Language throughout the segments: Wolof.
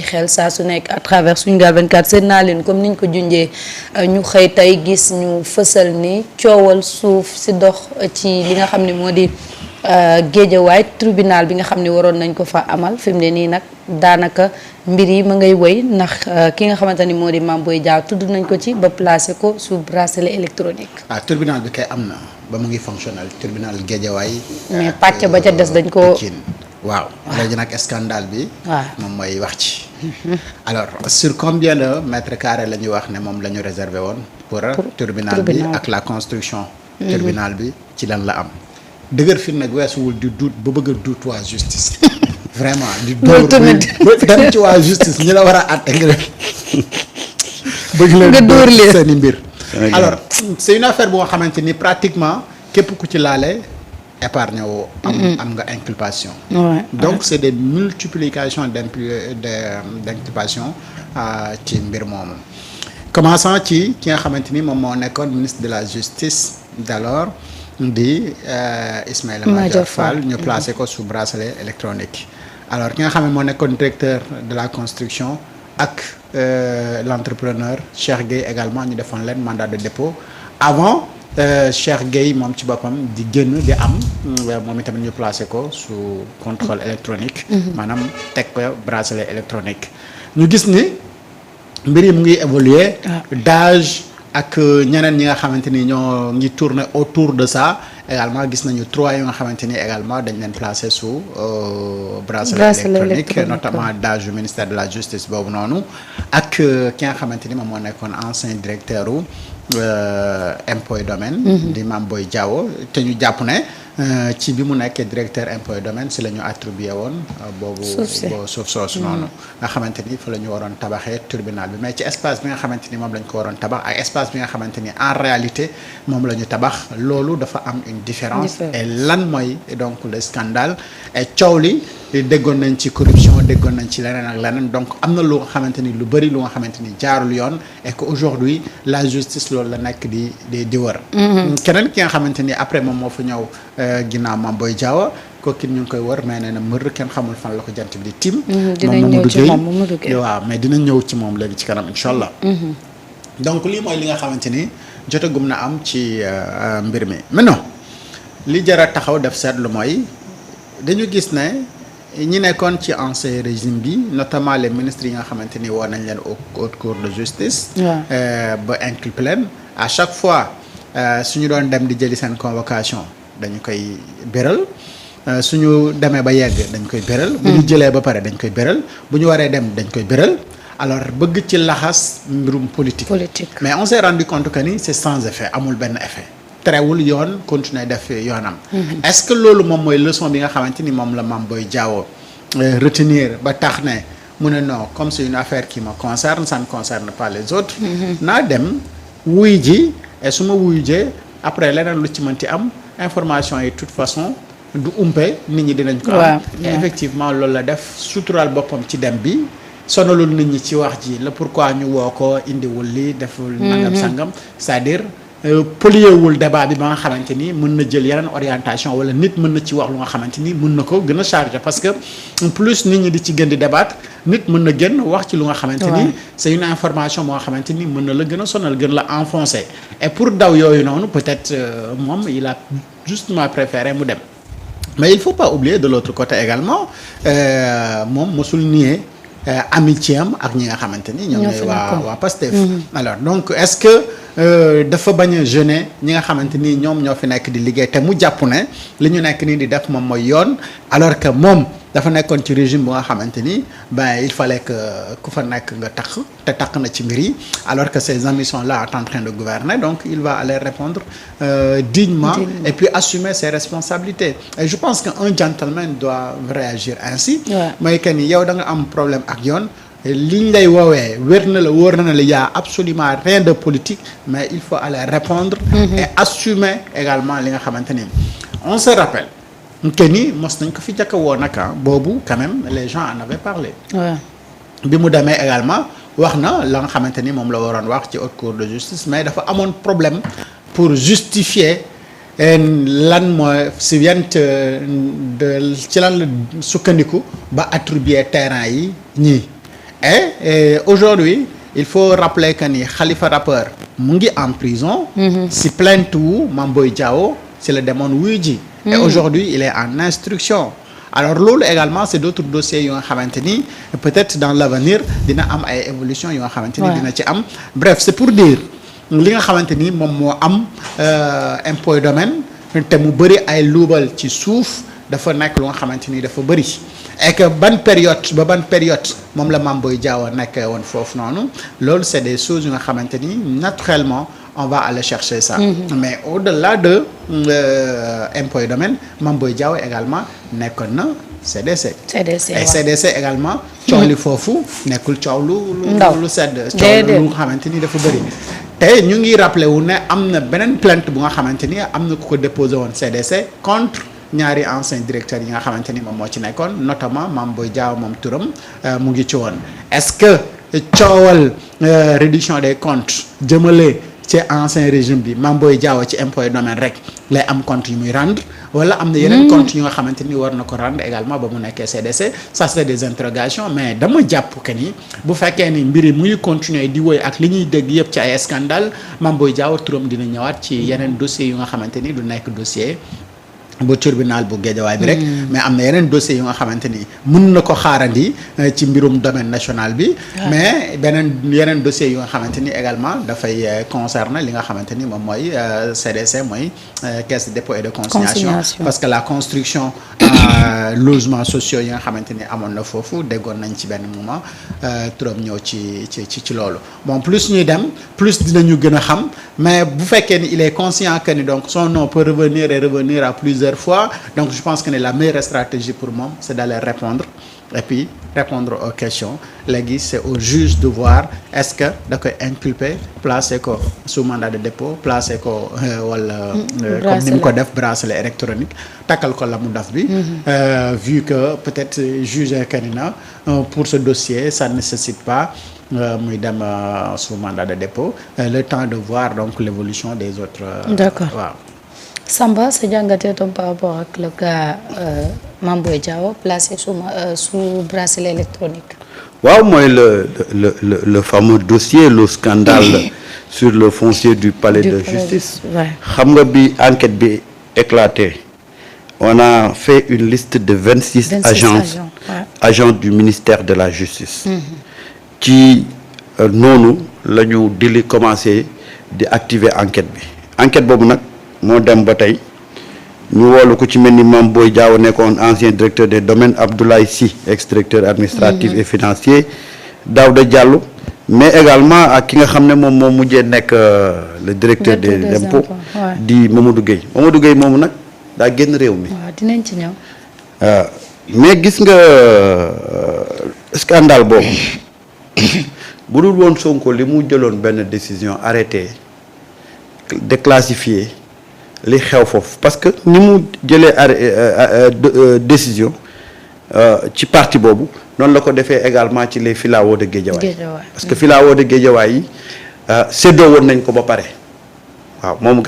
xel saa su nekk à travers Sunugal 24 seet naa leen comme niñ ko junjee ñu xëy tey gis ñu fësal ni coowal suuf si dox ci li nga xam ne moo di Géejawaay tribunal bi nga xam ne waroon nañ ko fa amal fi mu ne nii nag daanaka mbir yi ma ngay wëy ndax ki nga xamante ni moo di Mame Boye Diao tudd nañ ko ci ba placé ko sous bracelet électronique. tribunal bi kay am na ba mu ngi fonctionnel tribunal Géejawaay. mais pàcc ba ca des dañ ko waaw léegi nag scandale bi. waaw moom mooy wax ci. alors sur combien de mètres carrés la ñuy wax ne moom la ñu réservé woon. pour tribunal bi ak la construction. tribunal bi ci lan la am. dëgër fi nag weesuwul di duut ba bëgg a duut waa justice. vraiment di dóor dem ci waa justice ñi la war a àtte nga bëgg leen dóor seeni mbir. alors c'est une affaire bu nga xamante ni pratiquement képp ku ci laale épargne woo am nga inculpation. Donc c'est des multiplications d'inculpation ci mbir moomu. commençant ci ki nga xamante ni moom moo nekkoon ministre de la justice d'alors di Ismaïla Madior Fall ñu placé ko sous bracelet électronique. alors ki nga xam ne moo nekkoon directeur de la construction ak l'entrepreneur Cheikh Gueye également ñu defoon leen mandat de dépôt avant Cheikh Gueye moom ci boppam di génn di am moom itamit ñu placé ko sous contrôle électronique. maanaam teg ko bracelet électronique. ñu gis ni mbir yi mu ngi évoluer d'âge ak ñeneen ñi nga xamante ni ñoo ngi tourner autour de ça également gis nañu 3 yu nga xamante ni également dañ leen placé sous bracelet électronique notamment d'âge ministère de la justice boobu noonu ak ki nga xamante ni moom moo nekkoon ancien directeur u impôt et domaine di Mame Boye Diao te ñu jàpp ne ci bi mu nekkee directeur impôt et domaine si la ñu attribué woon boobu suuf soosu noonu nga xamante ni fa la ñu waroon tabaxee tribunal bi mais ci espace bi nga xamante ni moom la ñu ko waroon tabax ak espace bi nga xamante ni en réalité moom la ñu tabax loolu dafa am une différence et lan mooy donc le scandale et coow li déggoon nañ ci corruption déggoon nañ ci leneen ak leneen donc am na lu nga xamante ni lu bëri lu nga xamante ni jaarul yoon et que aujourd'hui la justice loolu la nekk di wër keneen ki nga xamante ni après moom moo fa ñëw ginnaaw Mame Boye Diao kooku ñu ngi koy wër mais nee na mër kenn xamul fan la ko jant bi di tiim moom Mamadou Gueye waaw mais dinañ ñëw ci moom léegi ci kanam incha allah donc lii mooy li nga xamante ni jotagum na am ci mbir mi maintenant li jar a taxaw def seetlu mooy dañu gis ne ñi nekkoon ci ancien régime bi notamment les ministres yi nga xamante ni woo nañ leen haute cour de justice ba inculpé leen à chaque fois suñu doon dem di jëli seen convocation dañu koy béral suñu demee ba yegg dañ koy béral bu ñu jëlee ba pare dañ koy béral bu ñu waree dem dañ koy béral alors bëgg ci laxas mbirum politique mais on s'est rendu compte que ni c'est sans effet amul benn effet terewul yoon continuer def yoonam est-ce que loolu moom mooy leçon bi nga xamante ni moom la Mame Boye Diao retenir ba tax ne mu ne non comme c'est une affaire qui me concerne ça ne concerne pas les autres naa dem wuy ji et su ma wuy jee après leneen lu ci mënti am information yi de toute façon du umpe nit ñi dinañ ko am et effectivement loolu la def suturaal boppam ci dem bi sonalul nit ñi ci wax ji la pourquoi ñu woo ko indiwul li deful nangam sangam c'est-à-dire poliewul débat bi ba nga xamante ni mën na jël yeneen orientation wala nit mën na ci wax lu nga xamante ni mën na ko gën a charger parce que plus nit ñi di ci gën di débattre nit mën na gën wax ci lu nga xamante ni c'est une information moo nga xamante ni mën na la gën a sonal gën la enfoncer et pour daw yooyu noonu peut-être moom il a justement préféré mu dem mais il faut pas oublier de l'autre côté également moom mosul nier amitié am ak ñi nga xamante ni ñoom ñooy waa Pastef alors donc est-ce que dafa bañ a gêner ñi nga xamante ni ñoom ñoo fi nekk di liggéey te mu jàpp ne li ñu nekk nii di def moom mooy yoon alors que moom dafa nekkoon ci régime bu nga xamante ni ben il fallait que ku fa nekk nga takk na ci mbir yi alors que ses amis sont là en train de gouverner donc il va aller répondre dignement et puis assumer ses responsabilités et je pense qu'un gentleman doit réagir ainsi mooy que ni yow da nga am problème ak yoon liñ lay woowee wóor na la y a absolument rien de politique mais il faut aller répondre et assumer également li nga xamante ni on se rappelle que ni mos nañ ko fi jàkka woo naka boobu quand même les gens en avaient parlé bi mu demee également wax na la nga xamante ni moom la waroon wax ci haute cour de justice mais dafa amoon problème pour justifier lan mooy si yent ci lan la sukkandiku ba attribuer terrain yi ñii et aujourd'hui il faut rappeler que ni Khalifa rappeur mu ngi en prison. si plainte wu Mame Boye Diao si la demoon wuyu ji. et aujourd'hui il est en instruction. alors loolu également c'est d'autres dossiers yoo nga xamante ni peut-être dans l'avenir dina am ay évolutions yoo nga xamante ni dina ci am. bref c'est pour dire li nga xamante ni moom moo am impôt domaine te mu bëri ay luubal ci suuf dafa nekk lu nga xamante ni dafa bëri. et que ban période moom la Mame Boye Diao nekk woon foofu noonu loolu c'est des choses yu nga xamante ni naturellement on va aller chercher ça. mais au-delà de impôt et domaine Mame Boye Diao également nekkoon na CDC. et CDC également. coow li foofu nekkul coow lu sedd. coow lu nga xamante ni dafa bëri. te ñu ngi rappelé wu ne am na beneen plainte bu nga xamante ni am na ku ko déposé woon CDC contre. ñaari anciens directeurs yi nga xamante ni moom moo ci nekkoon notamment Mame Boye Diao moom turam mu ngi ci woon est-ce que coowal réduction des comptes jëmale ci ancien régime bi Mame Boye Diao ci impôt et domaine rek lay am compte yu muy rendre wala am na yeneen compte yu nga xamante ni war na ko rendre également ba mu nekkee CDC ça c'est des interrogations mais dama jàpp que ni bu fekkee ni mbir yi muy continuer di woy ak li ñuy dégg yëpp ci ay scandale Mame Boye Diao turam dina ñëwaat ci yeneen dossiers yu nga xamante ni du nekk dossier bu tribunal bu Guédiawaye bi rek mais am na yeneen dossiers yu nga xamante ni mën na ko xaarandi ci mbirum domaine national bi mais yeneen dossiers yu nga xamante ni également dafay concerner li nga xamante ni moom mooy CDC mooy caisse de dépôt et de consignation parce que la construction logements sociaux yi nga xamante ni amoon na foofu déggoon nañ ci benn moment turam ñëw ci loolu bon plus ñuy dem plus dinañu gën a xam mais bu fekkee ni il est conscient que ni donc son nom peut revenir à plusieurs fois donc je pense que la meilleure stratégie pour moom c'est d'aller répondre et puis répondre aux questions léegi c'est au juge de voir est-ce que da koy inculper placer ko sous mandat de dépôt placer ko wala comme ni mu ko def bracelet électronique takkal ko la mu daf bi vu que peut-être juger que ni na pour ce dossier ça ne nécessite pas muy dem sous mandat de dépôt le temps de voir donc l'évolution des autres d'accord waaw Samba sa jàngatee tam par rapport ak le cas Mame Boye Diao placé sous bracelet électronique. waaw mooy le fameux dossier le scandale sur le foncier du palais de justice. xam nga bi enquête bi éclaté on a fait une liste de 26 agents du ministère de la justice. ci noonu la ñu di commencé di activer enquête bi enquête boobu nag. moo dem ba tey ñu woolu ko ci mel ni Mame Boye Diao nekkoon ancien directeur des domaines Abdoulaye Sy ex-directeur administratif et financier Daouda Diallo mais également ak ki nga xam ne moom moo mujjee nekk le directeur des impôts di Mamadou Gueye moomu nag daa génn réew mi. waaw dinañ ci ñëw. mais gis nga scandale boobu bu dul woon Sonko li mu jëloon benn décision arrêté déclassifié li xew foofu parce que ni mu jëlee décision ci parti boobu noonu la ko defee également ci les filao de Guédiawaye parce que filao de Guédiawaye yi séddoo woon nañ ko ba pare waaw moom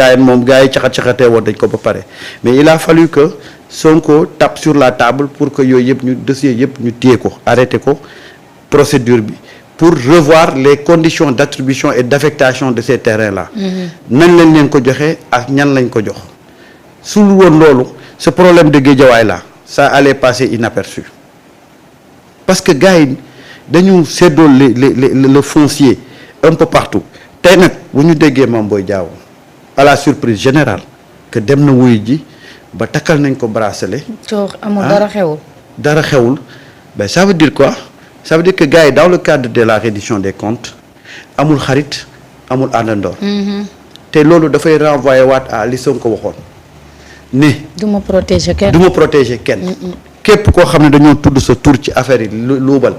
gars yi caxatee woon nañ ko ba pare mais il a fallu que Sonko tape sur la table pour que yooyu yëpp ñu dossier yëpp ñu téye ko arrêté ko procédure bi pour revoir les conditions d'attribution et d'affectation de ces terrains-là. nañ leen ko joxe ak ñan lañ ko jox. su woon loolu ce problème de Guédiawaye là ça allait passer inaperçu parce que gars yi dañu séddoo le foncier un peu partout tey nag bu ñu déggee Mame Boye Diao à la surprise générale que dem na wuyu ji ba takkal nañ ko bracelet. amul dara xewul ben ça veut dire quoi. ça veut dire que gars yi dans le cadre de la reddition des comptes amul xarit amul àndandoor te loolu dafay renvoyer waat à li Sonko waxoon ne du ma protéger kenn képp koo xam ne dañoo tudd sa tur ci affaire yi luubal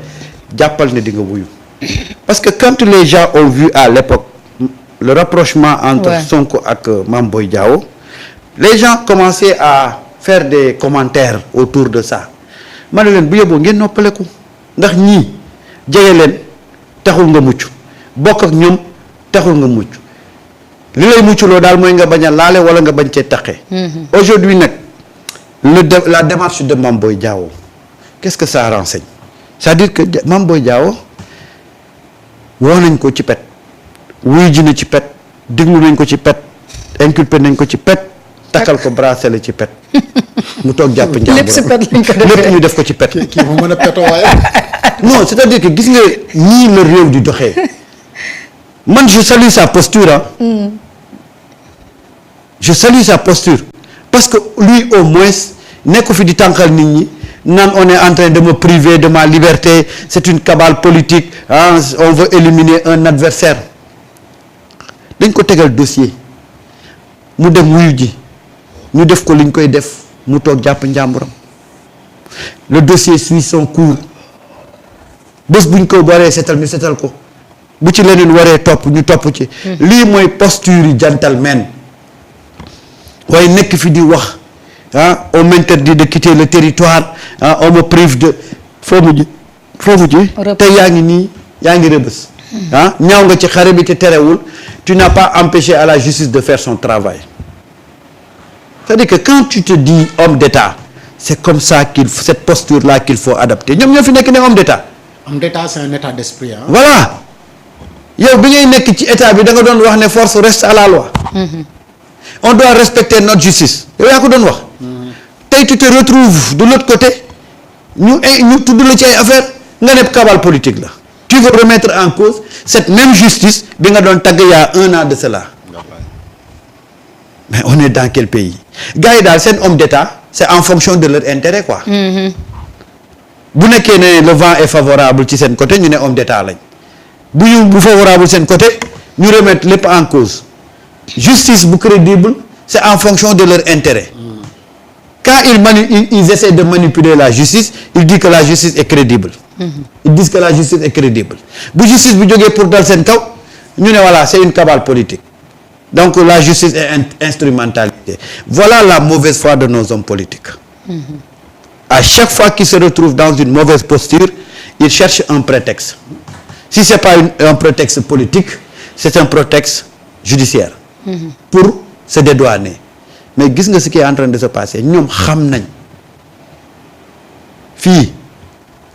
jàppal ne di nga wuyu parce que quand les gens ont vu à l'époque le rapprochement entre Sonko ak Mame Boye Diao les gens commençaient à faire des commentaires autour de ça ma ne leen bu yóbboo ngeen noppaleku ndax ñii jege leen taxul nga mucc bokk ak ñoom taxul nga mucc li lay mucculoo daal mooy nga bañ a laale wala nga bañ cee taqe. aujourd'hui nag la démarche de Mame Boye Diao qu'est-ce que ça renseigne c'est-à-dire que Mame Boye Diao woo nañ ko ci pet wuy ji na ci pet déglu nañ ko ci pet inculpé nañ ko ci pet takkal ko bracelet ci pet mu toog jàpp njàmburam lépp si pet lañ ko defee lépp ñu def ko ci pet. kii mu mën a petoo waaye. non c'est-à-dire que gis nga ñii la réew di doxee man je salue sa posture ah. je salue sa posture parce que lui au moins nekk fi di tànqal nit ñi naan on est en train de me priver de ma liberté c'est une cabale politique ah on veut éliminer un adversaire dañ ko tegal dossier mu dem wuyu ji ñu def ko liñ koy def mu toog jàpp njàmburam le dossier suit son cours bés buñ ko waree setal ñu setal ko bu ci leneen waree topp ñu topp ci lii mooy posture yi gentleman waaye nekk fi di wax ah on m'interdit de quitter le territoire ah on me prive de foo mujj te yaa ngi nii yaa ngi rëbës ah ñaaw nga ci xare bi te terewul tu n'as pas empêché à la justice de faire son travail c'est-à-dire que quand tu te dis homme d'État c'est comme ça cette posture là qu'il faut adapter ñoom ñoo fi nekk ne homme d'État. Homme d'État c'est un état d'esprit hein. Voilà yow bi ngay nekk ci état bi da nga doon wax ne force reste à la loi. On doit respecter notre justice yow yaa ko doon wax. tey tu te retrouves de l'autre côté ñu tudd la ci ay affaire nga ne cabale politique la. tu veux remettre en cause cette même justice bi nga doon tagg il y a 1 an de cela. mais on est dans quel pays gars yi daal seen homme d'État c'est en fonction de leur intérêt quoi. bu nekkee ne le vent est favorable ci seen côté ñu ne homme d'État lañ bu favorable seen côté ñu remettre lépp en cause justice bu crédible c'est en fonction de leur intérêt. Quand ils essaient de manipuler la justice ils disent que la justice est crédible. Ils disent que la justice est crédible bu justice bi jógee pour dal seen kaw ñu ne voilà c'est une cabale politique donc la justice est instrumentalisée. Voilà la mauvaise foi de nos hommes politiques. À chaque fois qu'ils se retrouvent dans une mauvaise posture ils cherchent un prétexte. Si c'est pas un prétexte politique c'est un prétexte judiciaire. Pour se dédouaner. Mais gis nga ce qui est en train de se passer ñoom xam nañ fii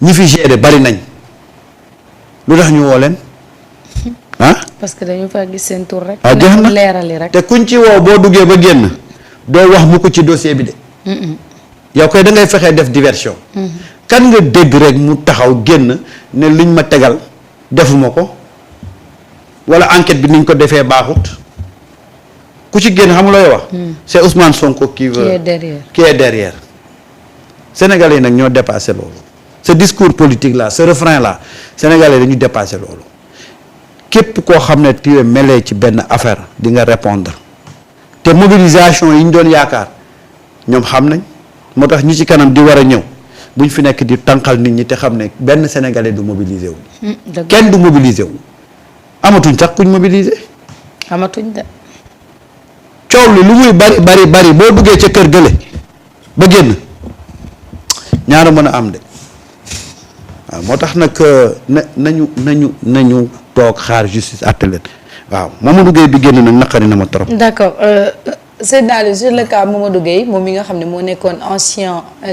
ñi fi gérer bari nañ lu tax ñu woo leen ah. parce que dañu fa gis seen tur rek. ah jeex na leerali rek. te kuñ ci woo boo duggee ba génn doo wax mu ko ci dossier bi de. yow koy da ngay fexee def diversion. kan nga dégg rek mu taxaw génn ne liñ ma tegal defuma ko wala enquête bi niñ ko defee baaxut. ku ci génn xam looy wax. c'est Ousmane Sonko qui est derrière. Sénégalais yi nag ñoo dépassé loolu. ce discours politique là ce refrain là Sénégalais dañu dépassé loolu. képp koo xam ne tu es mêlé ci benn affaire di nga répondre te mobilisation yi ñu doon yaakaar ñoom xam nañ moo tax ñi ci kanam di war a ñëw buñ fi nekk di tànqal nit ñi te xam ne benn Sénégalais du mobiliser wu. kenn du mobiliser wu. amatuñ sax kuñ mobiliser. amatuñ de. coow li lu muy bari boo duggee ca kër gële ba génn ñaara mën a am de waaw moo tax nag nañu toog xaar justice àtte leen waaw Mamadou Gueye bi génn nag naqari na ma trop. d'accord c'est dans le cas Mamadou Gueye moom mi nga xam ne moo nekkoon ancien